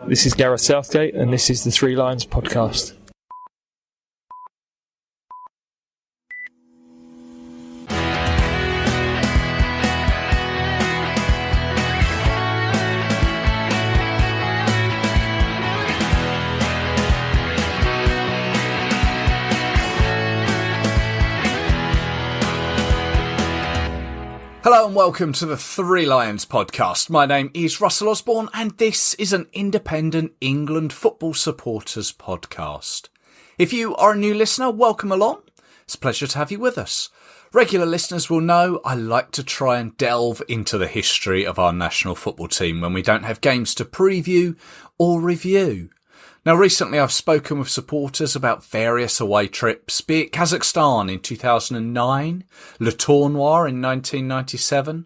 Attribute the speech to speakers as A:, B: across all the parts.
A: This is Gareth Southgate, and this is the Three Lions podcast.
B: Hello and welcome to the Three Lions podcast. My name is Russell Osborne and this is an independent England football supporters podcast. If you are a new listener, welcome along. It's a pleasure to have you with us. Regular listeners will know I like to try and delve into the history of our national football team when we don't have games to preview or review. Now, recently I've spoken with supporters about various away trips, be it Kazakhstan in 2009, Le Tournoi in 1997.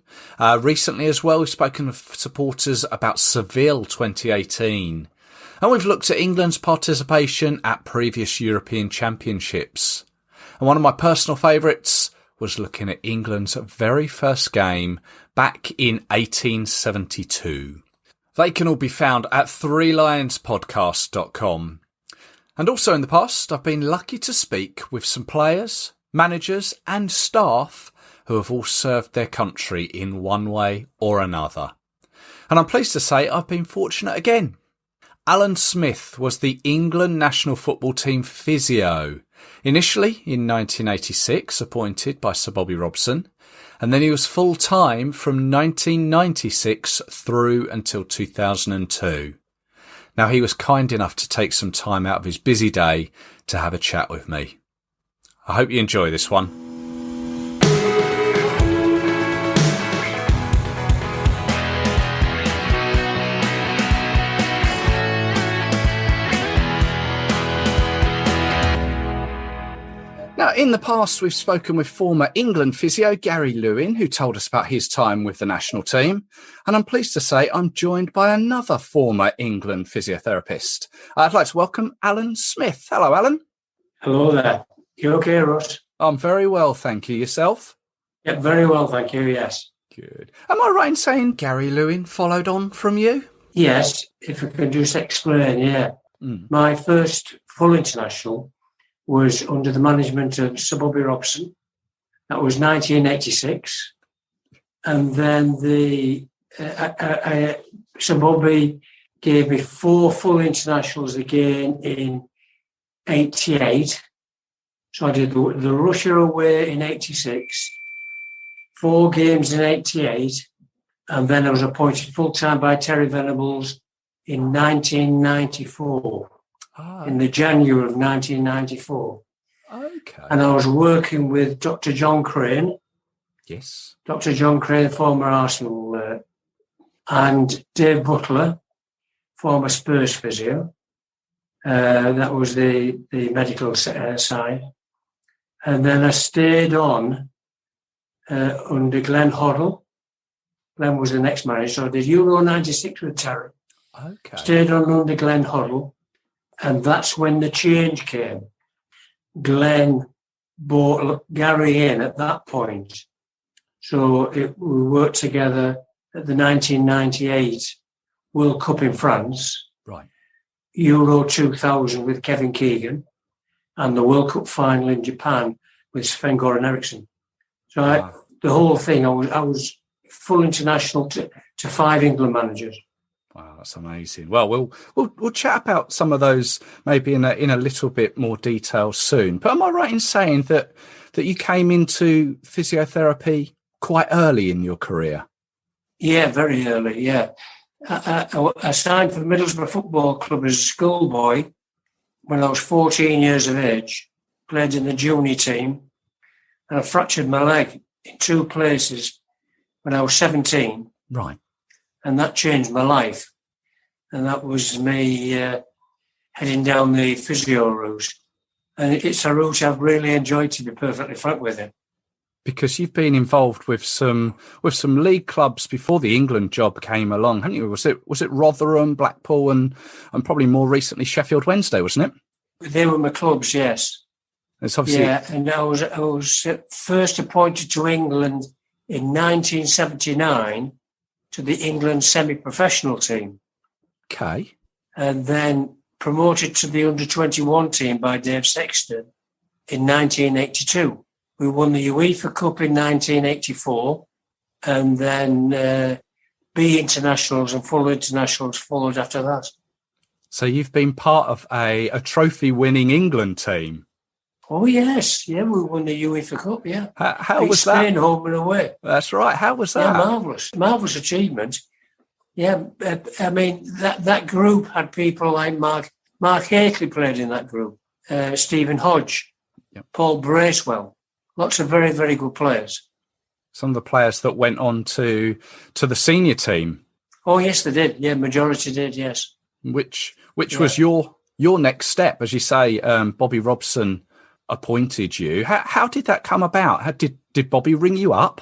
B: Recently as well, we've spoken with supporters about Seville 2018. And we've looked at England's participation at previous European Championships. And one of my personal favourites was looking at England's very first game back in 1872. They can all be found at threelionspodcast.com. And also in the past, I've been lucky to speak with some players, managers and staff who have all served their country in one way or another. And I'm pleased to say I've been fortunate again. Alan Smith was the England national football team physio, initially in 1986 appointed by Sir Bobby Robson. And then he was full-time from 1996 through until 2002. Now, he was kind enough to take some time out of his busy day to have a chat with me. I hope you enjoy this one. Now, in the past, we've spoken with former England physio Gary Lewin, who told us about his time with the national team. And I'm pleased to say I'm joined by another former England physiotherapist. I'd like to welcome Alan Smith. Hello, Alan.
C: Hello there. You okay, Russ?
B: I'm very well, thank you. Yourself?
C: Yeah, very well, thank you, yes.
B: Good. Am I right in saying Gary Lewin followed on from you?
C: Yes, if I can just explain, yeah. My first full international was under the management of Sir Bobby Robson. That was 1986. And then Sir Bobby gave me 4 full internationals again in 88. So I did the Russia away in 86, 4 games in 88, and then I was appointed full-time by Terry Venables in 1994. In the January of 1994.
B: Okay.
C: And I was working with Dr. John Crane.
B: Yes.
C: Dr. John Crane, former Arsenal, and Dave Butler, former Spurs physio. That was the medical side. And then I stayed on under Glenn Hoddle. Glenn was the next manager. So I did Euro 96 with Terry.
B: Okay.
C: Stayed on under Glenn Hoddle. And that's when the change came. Glenn brought Gary in at that point. So we worked together at the 1998 World Cup in France.
B: Right.
C: Euro 2000 with Kevin Keegan. And the World Cup final in Japan with Sven-Goran Eriksson. So the whole thing, I was full international to 5 England managers.
B: Wow, that's amazing. Well, we'll chat about some of those maybe in a little bit more detail soon. But am I right in saying that you came into physiotherapy quite early in your career?
C: Yeah, very early. Yeah, I signed for the Middlesbrough Football Club as a schoolboy when I was 14 years of age. Played in the junior team, and I fractured my leg in 2 places when I was 17.
B: Right.
C: And that changed my life. And that was me heading down the physio route. And it's a route I've really enjoyed, to be perfectly frank with you.
B: Because you've been involved with some league clubs before the England job came along, haven't you? Was it Rotherham, Blackpool, and probably more recently Sheffield Wednesday, wasn't it?
C: They were my clubs, yes.
B: It's obviously...
C: Yeah, and I was first appointed to England in 1979 to the England semi-professional team.
B: Okay.
C: and then promoted to the under-21 team by Dave Sexton in 1982. We won the UEFA Cup in 1984, and then B internationals and full internationals followed after that.
B: So you've been part of a trophy-winning England team.
C: Oh, yes. Yeah, we won the UEFA Cup, yeah.
B: How
C: Beat
B: was
C: Spain
B: that?
C: home and away.
B: That's right. How was that?
C: Yeah, marvellous. Marvellous achievement. Yeah, I mean, that group had people like Mark Hakeley played in that group, Stephen Hodge,
B: Yep.
C: Paul Bracewell, lots of very, very good players.
B: Some of the players that went on to the senior team.
C: Oh, yes, they did. Yeah, majority did, yes.
B: Which was your next step, as you say. Bobby Robson appointed you. How did that come about? Did Bobby ring you up?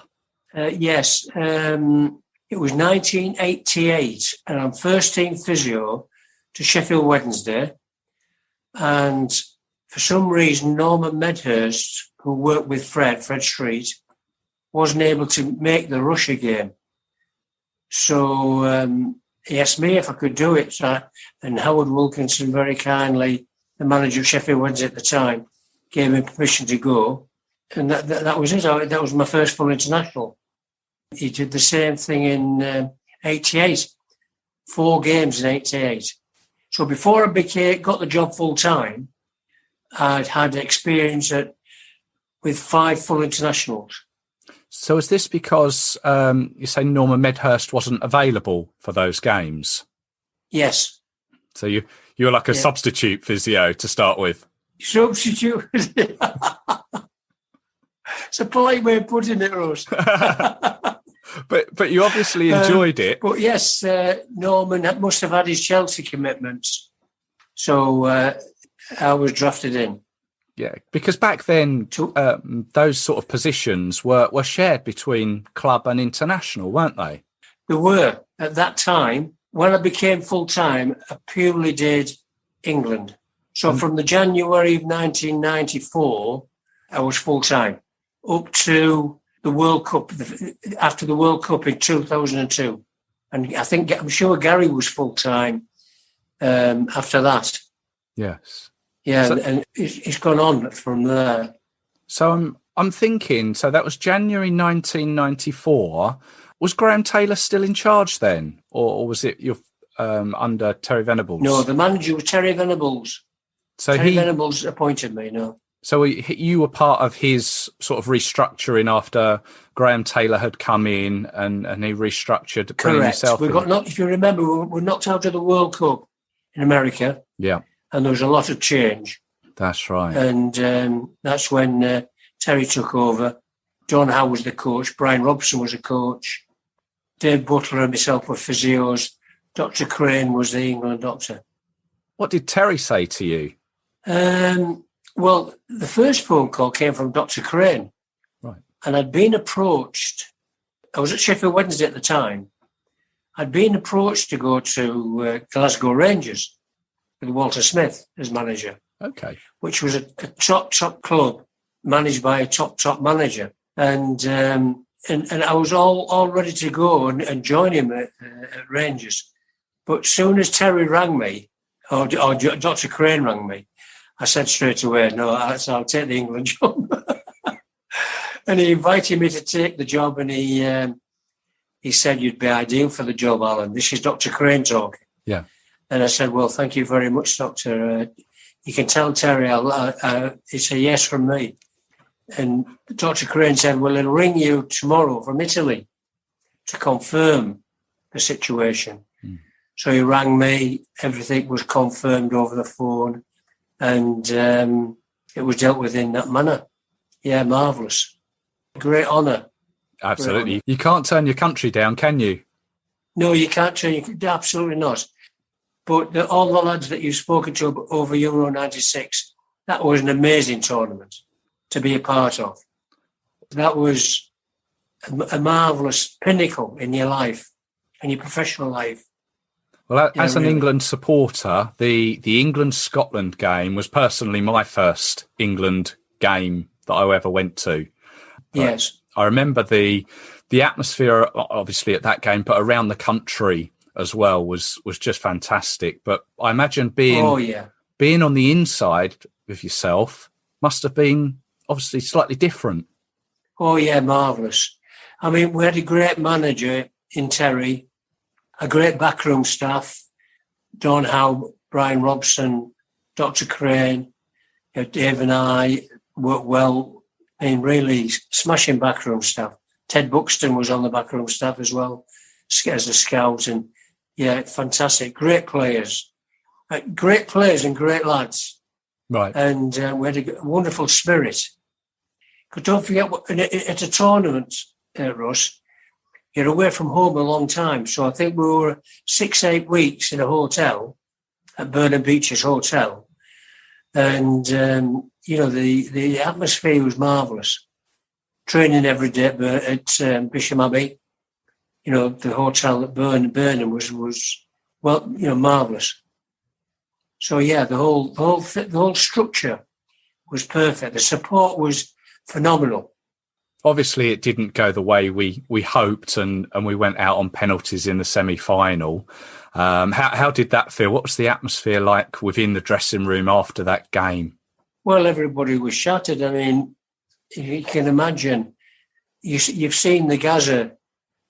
C: Yes, it was 1988, and I'm first team physio to Sheffield Wednesday, and for some reason Norman Medhurst, who worked with Fred Street, wasn't able to make the Russia game. So he asked me if I could do it, and Howard Wilkinson very kindly, the manager of Sheffield Wednesday at the time, gave me permission to go, and that was it. That was my first full international. He did the same thing in 88, 4 games in 88. So before I got the job full time, I'd had experience with 5 full internationals.
B: So is this because you say Norman Medhurst wasn't available for those games?
C: Yes.
B: So you were like a substitute physio to start with?
C: Substitute? It's a polite way of putting it, Rose.
B: But you obviously enjoyed it.
C: But yes, Norman must have had his Chelsea commitments. So I was drafted in.
B: Yeah, because back then, those sort of positions were shared between club and international, weren't they?
C: They were. At that time, when I became full-time, I purely did England. So from the January of 1994, I was full-time, up to the World Cup, after the World Cup in 2002. And I'm sure Gary was full-time after that.
B: Yes.
C: Yeah, and it's gone on from there.
B: So I'm thinking, so that was January 1994. Was Graham Taylor still in charge then? Or was it under Terry Venables?
C: No, the manager was Terry Venables.
B: So
C: Terry Venables appointed me, no.
B: So you were part of his sort of restructuring after Graham Taylor had come in and he restructured.
C: Correct. If you remember, we were knocked out of the World Cup in America.
B: Yeah.
C: And there was a lot of change.
B: That's right.
C: And that's when Terry took over. Don Howe was the coach. Brian Robson was a coach. Dave Butler and myself were physios. Dr. Crane was the England doctor.
B: What did Terry say to you?
C: Well, the first phone call came from Dr. Crane.
B: Right.
C: And I'd been approached. I was at Sheffield Wednesday at the time. I'd been approached to go to Glasgow Rangers with Walter Smith as manager.
B: Okay.
C: Which was a top club managed by a top manager. And I was all ready to go and join him at Rangers. But soon as Terry rang me, or Dr. Crane rang me, I said straight away, no, I'll take the England job. And he invited me to take the job, and he said, you'd be ideal for the job, Alan. This is Dr. Crane talking.
B: Yeah.
C: And I said, well, thank you very much, Doctor. You can tell Terry it's a yes from me. And Dr. Crane said, well, he'll ring you tomorrow from Italy to confirm the situation. Mm. So he rang me. Everything was confirmed over the phone. And it was dealt with in that manner. Yeah, marvellous. Great honour.
B: Absolutely. You can't turn your country down, can you?
C: No, you can't turn absolutely not. But all the lads that you've spoken to over Euro 96, that was an amazing tournament to be a part of. That was a marvellous pinnacle in your life, in your professional life.
B: Well, as an England supporter, the England-Scotland game was personally my first England game that I ever went to. But
C: yes.
B: I remember the atmosphere, obviously, at that game, but around the country as well was just fantastic. But I imagine being on the inside with yourself must have been obviously slightly different.
C: Oh, yeah, marvellous. I mean, we had a great manager in Terry, a great backroom staff, Don Howe, Brian Robson, Dr. Crane, Dave and I worked well. I mean, really smashing backroom staff. Ted Buxton was on the backroom staff as well as a scout. And, yeah, fantastic. Great players. And great lads.
B: Right.
C: And we had a wonderful spirit. But don't forget, at a tournament, Russ, you're away from home a long time. So I think we were 6-8 weeks in a hotel at Burnham Beeches Hotel. And, the atmosphere was marvellous. Training every day at Bisham Abbey. The hotel at Burnham was marvellous. So, yeah, the whole structure was perfect. The support was phenomenal.
B: Obviously, it didn't go the way we hoped, and we went out on penalties in the semi-final. How did that feel? What was the atmosphere like within the dressing room after that game?
C: Well, everybody was shattered. I mean, if you can imagine, you've seen the Gaza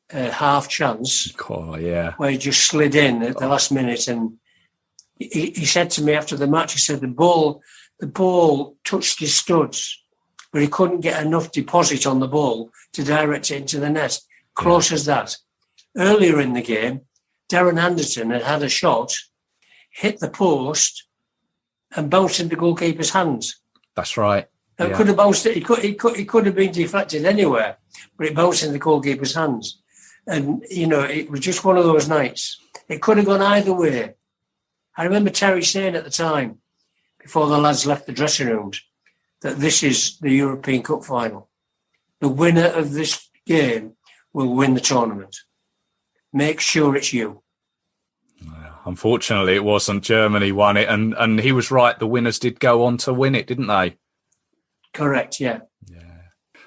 C: half chance.
B: Oh, yeah.
C: Where he just slid in at the last minute, and he said to me after the match, he said the ball touched his studs, but he couldn't get enough deposit on the ball to direct it into the net. Close as that. Earlier in the game, Darren Anderson had a shot, hit the post, and bounced into the goalkeeper's hands.
B: That's right.
C: It could have bounced. It could have been deflected anywhere, but it bounced in the goalkeeper's hands. And it was just one of those nights. It could have gone either way. I remember Terry saying at the time, before the lads left the dressing rooms, that this is the European Cup final. The winner of this game will win the tournament. Make sure it's you.
B: Unfortunately, it wasn't. Germany won it, and he was right. The winners did go on to win it, didn't they?
C: Correct, yeah.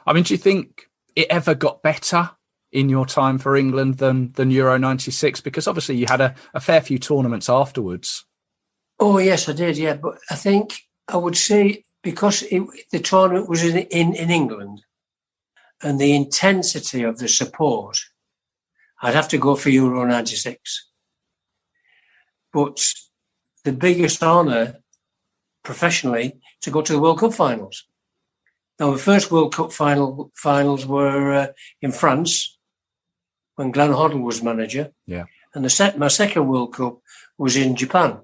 B: I mean, do you think it ever got better in your time for England than Euro 96? Because obviously you had a fair few tournaments afterwards.
C: Oh, yes, I did, yeah. But I think I would say because the tournament was in England and the intensity of the support, I'd have to go for Euro 96. But the biggest honour professionally to go to the World Cup finals. Now, the first World Cup finals were in France when Glenn Hoddle was manager.
B: Yeah.
C: And my second World Cup was in Japan.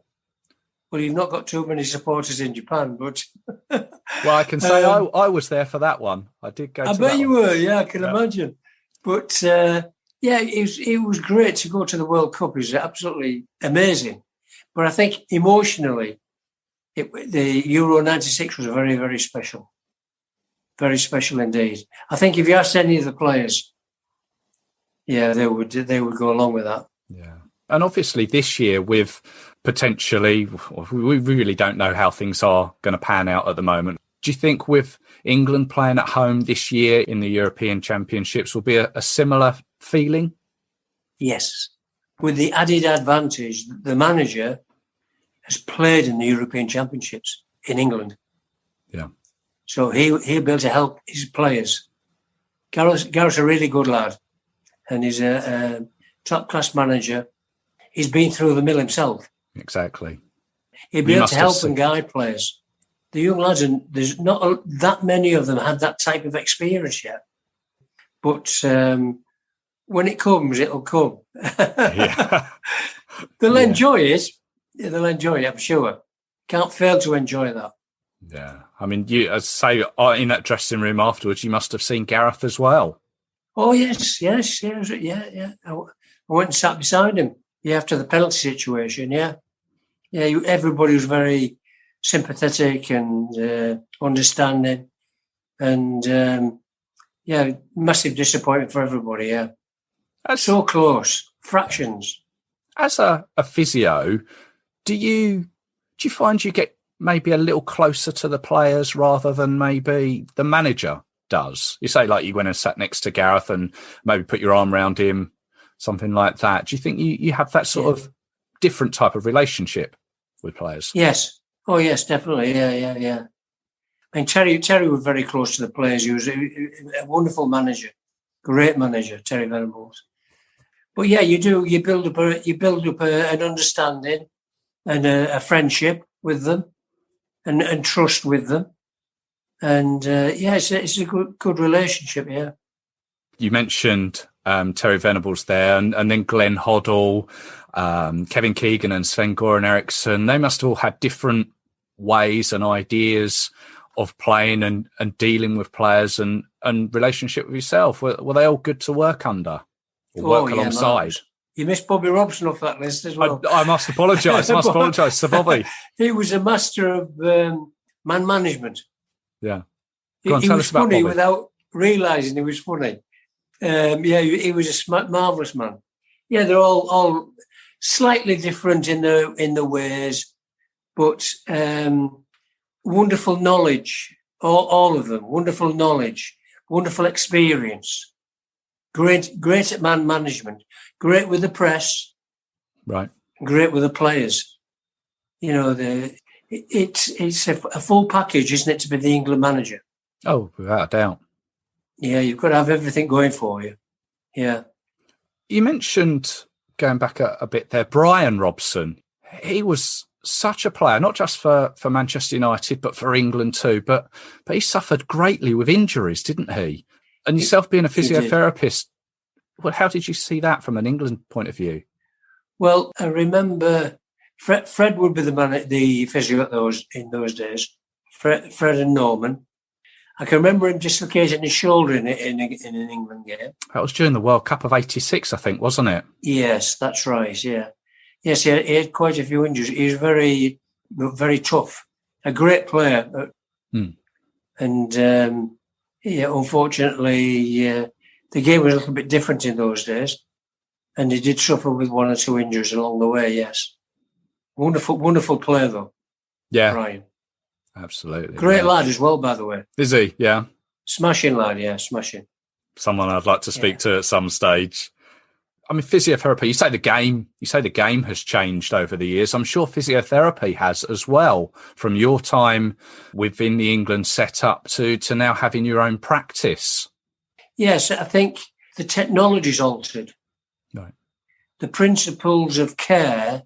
C: Well, you've not got too many supporters in Japan, but...
B: Well, I can say I was there for that one. I did go to that one. I bet
C: you were, yeah, I can imagine. But, it was great to go to the World Cup. It was absolutely amazing. But I think emotionally, the Euro 96 was very, very special. Very special indeed. I think if you asked any of the players, they would go along with that.
B: Yeah. And obviously this year with potentially, we really don't know how things are going to pan out at the moment. Do you think with England playing at home this year in the European Championships will be a similar feeling?
C: Yes. With the added advantage, the manager has played in the European Championships in England.
B: Yeah.
C: So he'll be able to help his players. Gareth's a really good lad, and he's a top-class manager. He's been through the mill himself.
B: Exactly.
C: He'll be able to help and guide players. The young lads, and there's not that many of them had that type of experience yet. But when it comes, it'll come.
B: Yeah.
C: They'll enjoy it. Yeah, they'll enjoy it, I'm sure. Can't fail to enjoy that.
B: Yeah. I mean, you, as say, in that dressing room afterwards, you must have seen Gareth as well.
C: Oh, yes. I went and sat beside him. Yeah, after the penalty situation, yeah. Yeah, everybody was very sympathetic and understanding. And, massive disappointment for everybody, yeah. So close. Fractions.
B: As a physio, do you find you get maybe a little closer to the players rather than maybe the manager does? You say like you went and sat next to Gareth and maybe put your arm around him, something like that. Do you think you have that sort of different type of relationship with players?
C: Yes. Oh, yes, definitely. Yeah. I mean, Terry was very close to the players. He was a wonderful manager, great manager, Terry Venables. But yeah, you do. You build up an understanding and a friendship with them, and trust with them, and it's a good relationship. Yeah.
B: You mentioned Terry Venables there, and then Glenn Hoddle, Kevin Keegan, and Sven-Goran Eriksson. They must have all had different ways and ideas of playing and dealing with players and relationship with yourself. Were they all good to work under or work alongside?
C: Marvellous. You missed Bobby Robson off that list as well.
B: I must apologise. To Bobby.
C: He was a master of man management.
B: Yeah.
C: He was funny without realising he was funny. He was a marvellous man. Yeah, they're all slightly different in the ways, but wonderful knowledge. All of them, wonderful knowledge, wonderful experience. Great at man management, great with the press,
B: right?
C: Great with the players. You know, it's a full package, isn't it, to be the England manager?
B: Oh, without a doubt.
C: Yeah, you've got to have everything going for you. Yeah.
B: You mentioned, going back a bit there, Brian Robson. He was such a player, not just for Manchester United, but for England too. But he suffered greatly with injuries, didn't he? And yourself being a physiotherapist, how did you see that from an England point of view?
C: Well, I remember Fred would be the physio in those days. Fred and Norman. I can remember him dislocating his shoulder in an England game.
B: That was during the World Cup of '86, I think, wasn't it?
C: Yes, that's right. Yeah. Yes, he had quite a few injuries. He was very, very tough. A great player, and unfortunately, the game was a little bit different in those days, and he did suffer with one or two injuries along the way. Yes, wonderful player though.
B: Yeah,
C: Brian,
B: absolutely.
C: Great lad as well, by the way.
B: Is he? Yeah,
C: smashing lad. Yeah, smashing.
B: Someone I'd like to speak to at some stage. I mean, physiotherapy. You say the game has changed over the years. I'm sure physiotherapy has as well, from your time within the England setup to now having your own practice.
C: Yes, I think the technology's altered.
B: Right.
C: The principles of care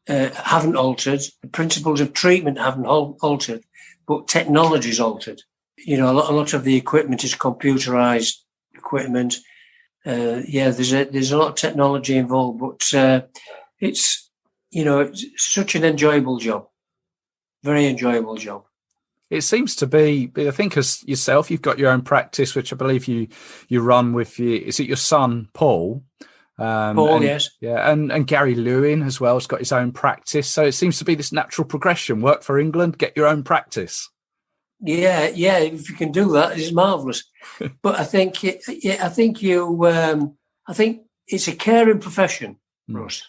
C: haven't altered. The principles of treatment haven't altered, but technology's altered. You know, a lot of the equipment is computerized equipment. There's a lot of technology involved, but it's such an enjoyable job, very enjoyable job.
B: It seems to be. I think as yourself, you've got your own practice, which I believe you run with is it your son Paul?
C: Yes,
B: yeah, and Gary Lewin as well has got his own practice. So it seems to be this natural progression: work for England, get your own practice.
C: Yeah. If you can do that, it's marvellous. But I think it's a caring profession, Russ,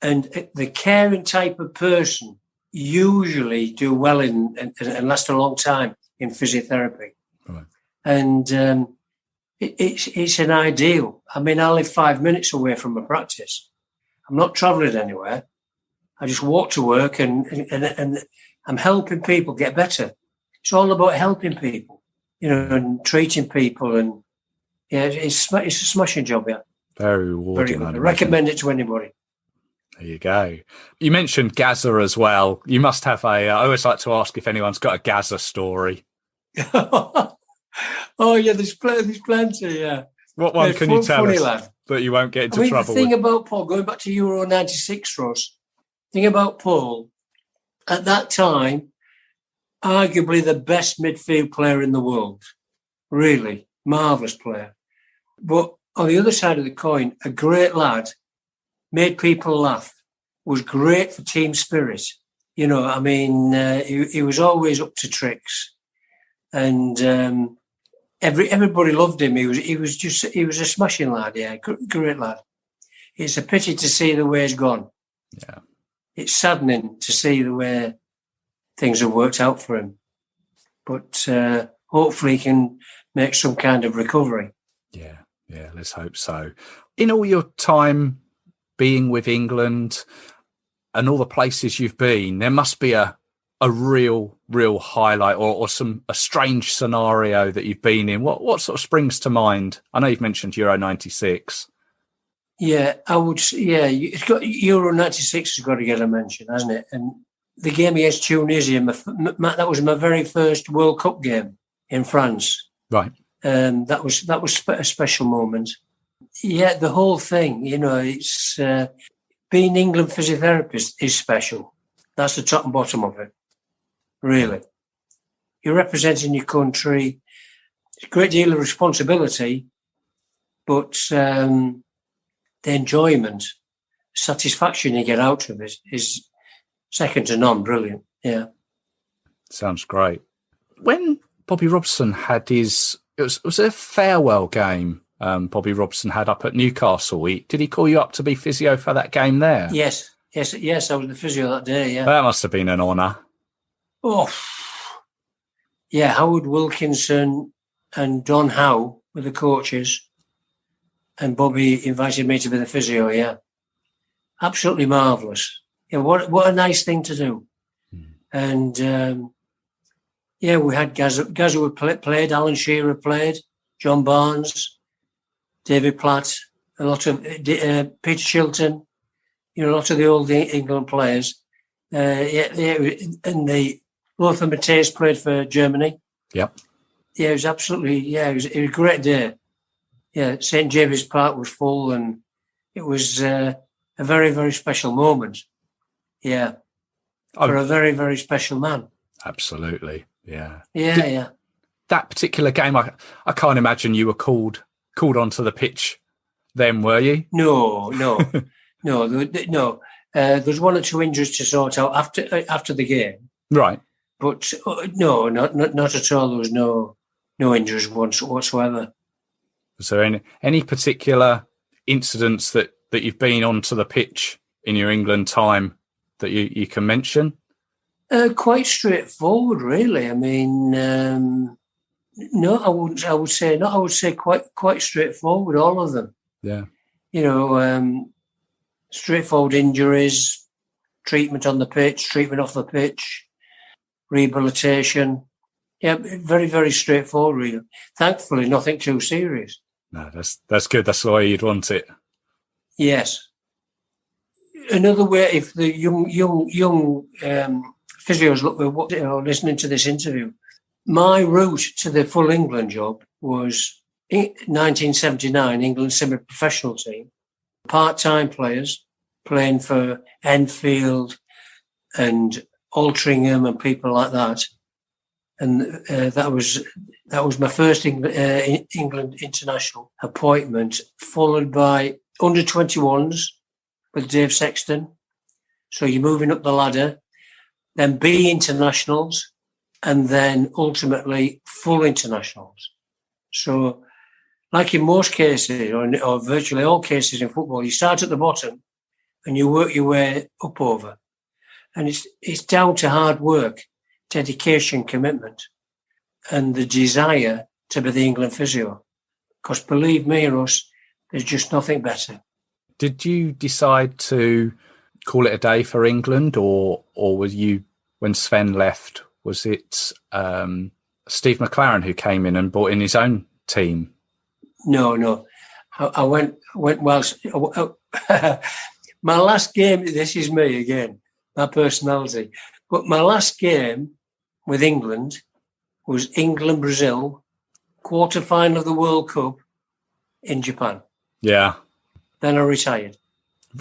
C: and the caring type of person usually do well and last a long time in physiotherapy.
B: Right.
C: And it's an ideal. I mean, I live 5 minutes away from my practice. I'm not travelling anywhere. I just walk to work and I'm helping people get better. It's all about helping people, and treating people. And yeah, it's a smashing job, yeah.
B: Very rewarding.
C: Very good. I recommend it to anybody. There
B: you go. You mentioned Gaza as well. You must have I always like to ask if anyone's got a Gaza story.
C: Oh, yeah, there's plenty, yeah.
B: What one can you tell us
C: lad.
B: that you won't get into trouble
C: the thing
B: with?
C: About Paul, going back to Euro 96, Ross, the thing about Paul, at that time, arguably the best midfield player in the world. Really, marvellous player. But on the other side of the coin, a great lad, made people laugh, was great for team spirit. He was always up to tricks. And everybody loved him. He was a smashing lad, yeah, great lad. It's a pity to see the way he's gone.
B: Yeah.
C: It's saddening to see the way things have worked out for him. But hopefully he can make some kind of recovery.
B: Yeah. Yeah, let's hope so. In all your time being with England and all the places you've been, there must be a real highlight or a strange scenario that you've been in. What sort of springs to mind? I know you've mentioned Euro 96.
C: Yeah, I would. Yeah, it's got Euro '96 has got to get a mention, hasn't it? And the game against Tunisia, that was my very first World Cup game in France.
B: Right.
C: That was a special moment. Yeah, the whole thing. It's being England physiotherapist is special. That's the top and bottom of it. Really, you're representing your country. It's a great deal of responsibility, but the enjoyment, satisfaction you get out of it is second to none. Brilliant. Yeah.
B: Sounds great. When Bobby Robson had it was a farewell game Bobby Robson had up at Newcastle. Did he call you up to be physio for that game there?
C: Yes. I was the physio that day, yeah.
B: That must have been an honour.
C: Oh, yeah. Howard Wilkinson and Don Howe were the coaches. And Bobby invited me to be the physio, yeah. Absolutely marvellous. Yeah, what a nice thing to do. And, we had guys who played, Alan Shearer played, John Barnes, David Platt, a lot of Peter Shilton, a lot of the old England players. And both of Mateus played for Germany.
B: Yep.
C: Yeah, it was absolutely, it was a great day. Yeah, St. James's Park was full, and it was a very, very special moment. Yeah, for a very, very special man.
B: Absolutely, yeah.
C: Yeah.
B: That particular game, I can't imagine you were called onto the pitch then, were you?
C: No. There's one or two injuries to sort out after the game.
B: Right.
C: But no, not at all. There was no injuries whatsoever.
B: Was there any particular incidents that you've been onto the pitch in your England time that you can mention?
C: Quite straightforward, really. I mean, no, I wouldn't. I would say not. I would say quite straightforward, all of them.
B: Yeah.
C: Straightforward injuries, treatment on the pitch, treatment off the pitch, rehabilitation. Yeah, very, very straightforward, really. Thankfully, nothing too serious.
B: No, that's good. That's the way you'd want it.
C: Yes. Another way, if the young physios listening to this interview, my route to the full England job was in 1979, England's semi-professional team, part-time players playing for Enfield and Altrincham and people like that. And that was my first England international appointment, followed by under-21s with Dave Sexton. So you're moving up the ladder, then B internationals, and then ultimately full internationals. So like in most cases, or virtually all cases in football, you start at the bottom and you work your way up over. And it's down to hard work, dedication, commitment, and the desire to be the England physio. Because believe me, Russ, there's just nothing better.
B: Did you decide to call it a day for England, or was you, when Sven left, was it Steve McLaren who came in and brought in his own team?
C: No. I went whilst my last game. This is me again, my personality. But my last game with England was England-Brazil, quarter-final of the World Cup in Japan.
B: Yeah.
C: Then I retired.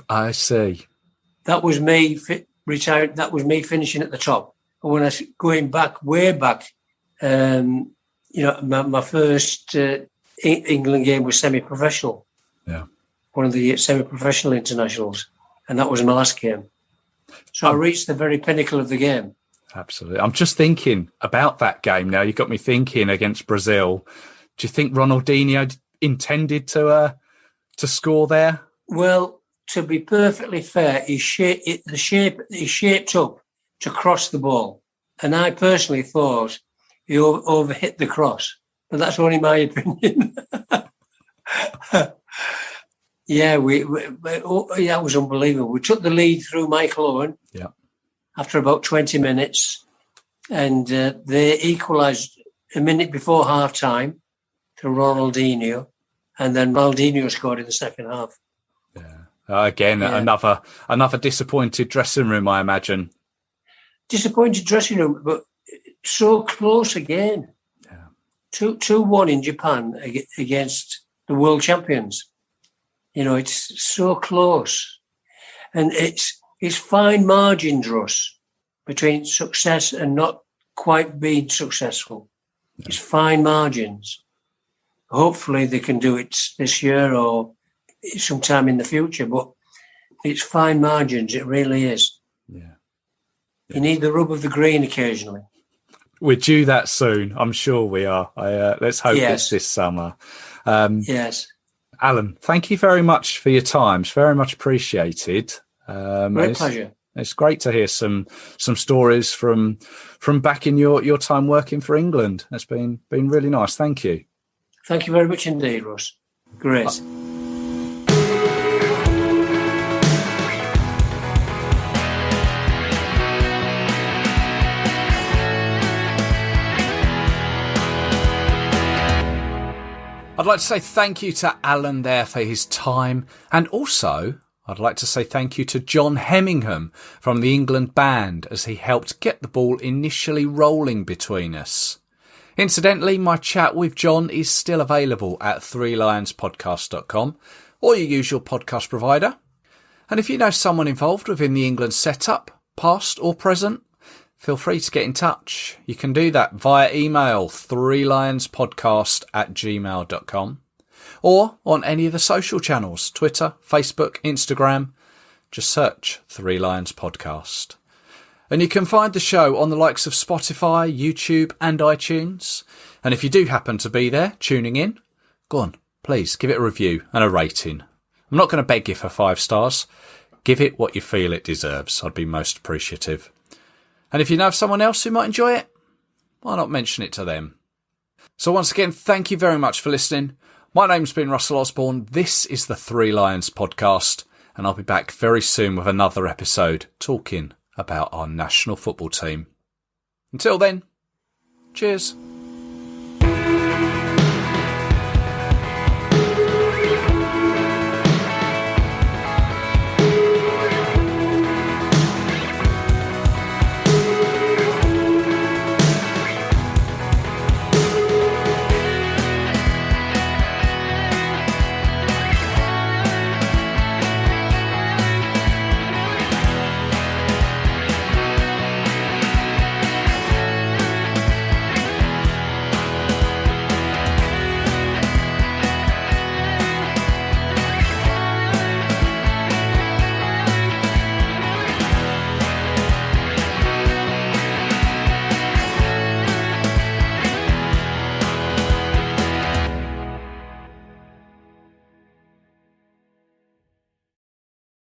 B: I see.
C: That was me retired. That was me finishing at the top. And when I was going back, way back, my first England game was semi-professional.
B: Yeah.
C: One of the semi-professional internationals. And that was my last game. So I reached the very pinnacle of the game.
B: Absolutely. I'm just thinking about that game now. You got me thinking against Brazil. Do you think Ronaldinho intended to score there?
C: Well, to be perfectly fair, he shaped up to cross the ball. And I personally thought he overhit the cross. But that's only my opinion. Yeah, that was unbelievable. We took the lead through Michael Owen.
B: Yeah.
C: After about 20 minutes, and they equalised a minute before half time through Ronaldinho, and then Ronaldinho scored in the second half.
B: Yeah. Another disappointed dressing room, I imagine.
C: Disappointed dressing room, but so close again.
B: Yeah.
C: 2-1 in Japan against the world champions. You know, it's so close. And it's fine margins, Russ, between success and not quite being successful. Yeah. It's fine margins. Hopefully they can do it this year or sometime in the future, but it's fine margins. It really is.
B: Yeah.
C: You need the rub of the green occasionally.
B: We're due that soon. I'm sure we are. Let's hope it's this summer.
C: Yes.
B: Alan, thank you very much for your time. It's very much appreciated.
C: Great pleasure.
B: It's great to hear some stories from back in your time working for England. It's been really nice. Thank you.
C: Thank you very much indeed, Russ. Great.
B: I'd like to say thank you to Alan there for his time, and also I'd like to say thank you to John Hemmingham from the England band as he helped get the ball initially rolling between us. Incidentally, my chat with John is still available at threelionspodcast.com or your usual podcast provider. And if you know someone involved within the England setup, past or present, feel free to get in touch. You can do that via email, threelionspodcast@gmail.com, or on any of the social channels, Twitter, Facebook, Instagram. Just search 3 Lions Podcast. And you can find the show on the likes of Spotify, YouTube and iTunes. And if you do happen to be there tuning in, go on, please give it a review and a rating. I'm not going to beg you for 5 stars. Give it what you feel it deserves. I'd be most appreciative. And if you know of someone else who might enjoy it, why not mention it to them? So once again, thank you very much for listening. My name's been Russell Osborne. This is the 3 Lions Podcast, and I'll be back very soon with another episode talking about our national football team. Until then, cheers.